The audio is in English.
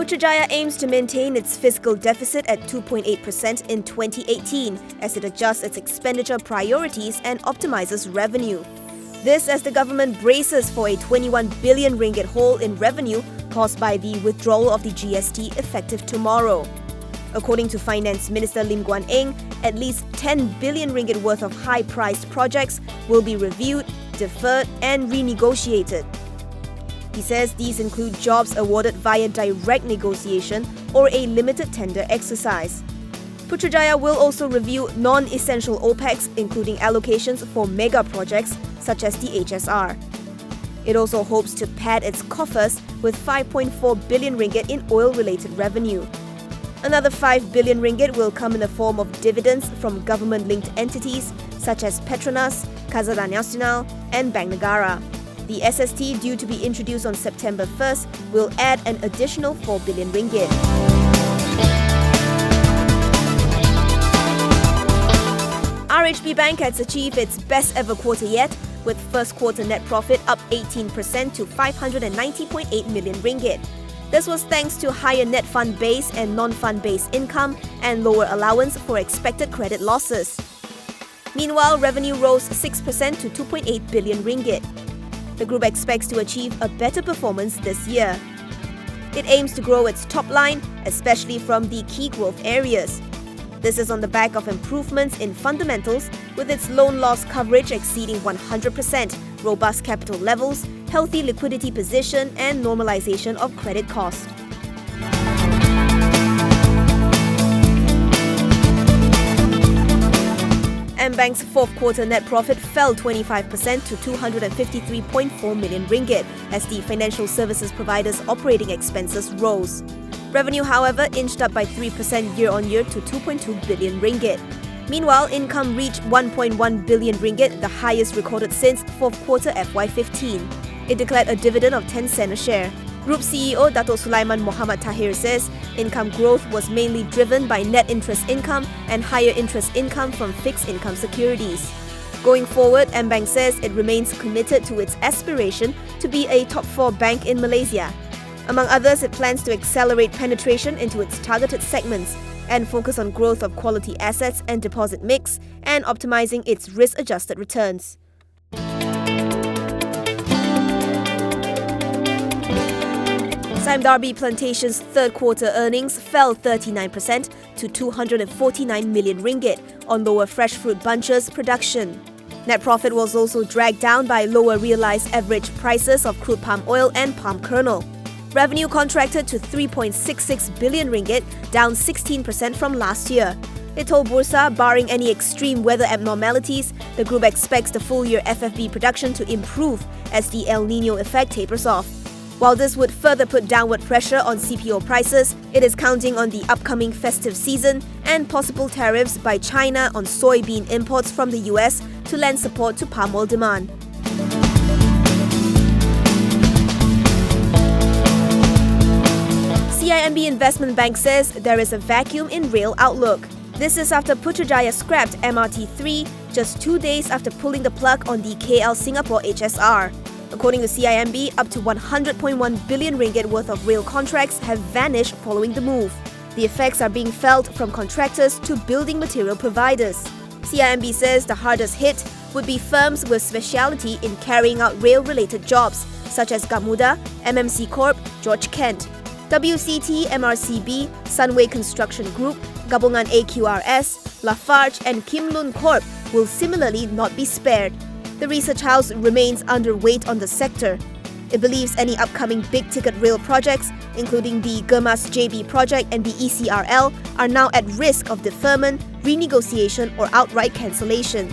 Putrajaya aims to maintain its fiscal deficit at 2.8% in 2018 as it adjusts its expenditure priorities and optimizes revenue. This as the government braces for a 21 billion ringgit hole in revenue caused by the withdrawal of the GST effective tomorrow. According to Finance Minister Lim Guan Eng, at least 10 billion ringgit worth of high-priced projects will be reviewed, deferred and renegotiated. He says these include jobs awarded via direct negotiation or a limited tender exercise. Putrajaya will also review non-essential OPEX, including allocations for mega projects such as the HSR. It also hopes to pad its coffers with 5.4 billion ringgit in oil-related revenue. Another 5 billion ringgit will come in the form of dividends from government-linked entities such as Petronas, Khazanah Nasional and Bank Negara. The SST, due to be introduced on September 1st, will add an additional 4 billion ringgit. RHB Bank has achieved its best ever quarter yet, with first quarter net profit up 18% to 590.8 million ringgit. This was thanks to higher net fund base and non-fund based income and lower allowance for expected credit losses. Meanwhile, revenue rose 6% to 2.8 billion ringgit. The group expects to achieve a better performance this year. It aims to grow its top line, especially from the key growth areas. This is on the back of improvements in fundamentals, with its loan loss coverage exceeding 100%, robust capital levels, healthy liquidity position and normalization of credit cost. Bank's fourth quarter net profit fell 25% to 253.4 million ringgit as the financial services provider's operating expenses rose. Revenue, however, inched up by 3% year-on-year to 2.2 billion ringgit. Meanwhile, income reached 1.1 billion ringgit, the highest recorded since fourth quarter FY15. It declared a dividend of 10 cents a share. Group CEO Dato' Sulaiman Muhammad Tahir says income growth was mainly driven by net interest income and higher interest income from fixed income securities. Going forward, Bank says it remains committed to its aspiration to be a top 4 bank in Malaysia. Among others, it plans to accelerate penetration into its targeted segments and focus on growth of quality assets and deposit mix and optimizing its risk-adjusted returns. Sime Darby Plantations' third quarter earnings fell 39% to 249 million ringgit on lower fresh fruit bunches production. Net profit was also dragged down by lower realized average prices of crude palm oil and palm kernel. Revenue contracted to 3.66 billion ringgit, down 16% from last year. It told Bursa, barring any extreme weather abnormalities, the group expects the full-year FFB production to improve as the El Niño effect tapers off. While this would further put downward pressure on CPO prices, it is counting on the upcoming festive season and possible tariffs by China on soybean imports from the US to lend support to palm oil demand. CIMB Investment Bank says there is a vacuum in rail outlook. This is after Putrajaya scrapped MRT3 just 2 days after pulling the plug on the KL-Singapore HSR. According to CIMB, up to 100.1 billion ringgit worth of rail contracts have vanished following the move. The effects are being felt from contractors to building material providers. CIMB says the hardest hit would be firms with speciality in carrying out rail-related jobs, such as Gamuda, MMC Corp, George Kent. WCT, MRCB, Sunway Construction Group, Gabungan AQRS, Lafarge and Kim Lun Corp will similarly not be spared. The research house remains underweight on the sector. It believes any upcoming big-ticket rail projects, including the Germas JB project and the ECRL, are now at risk of deferment, renegotiation or outright cancellation.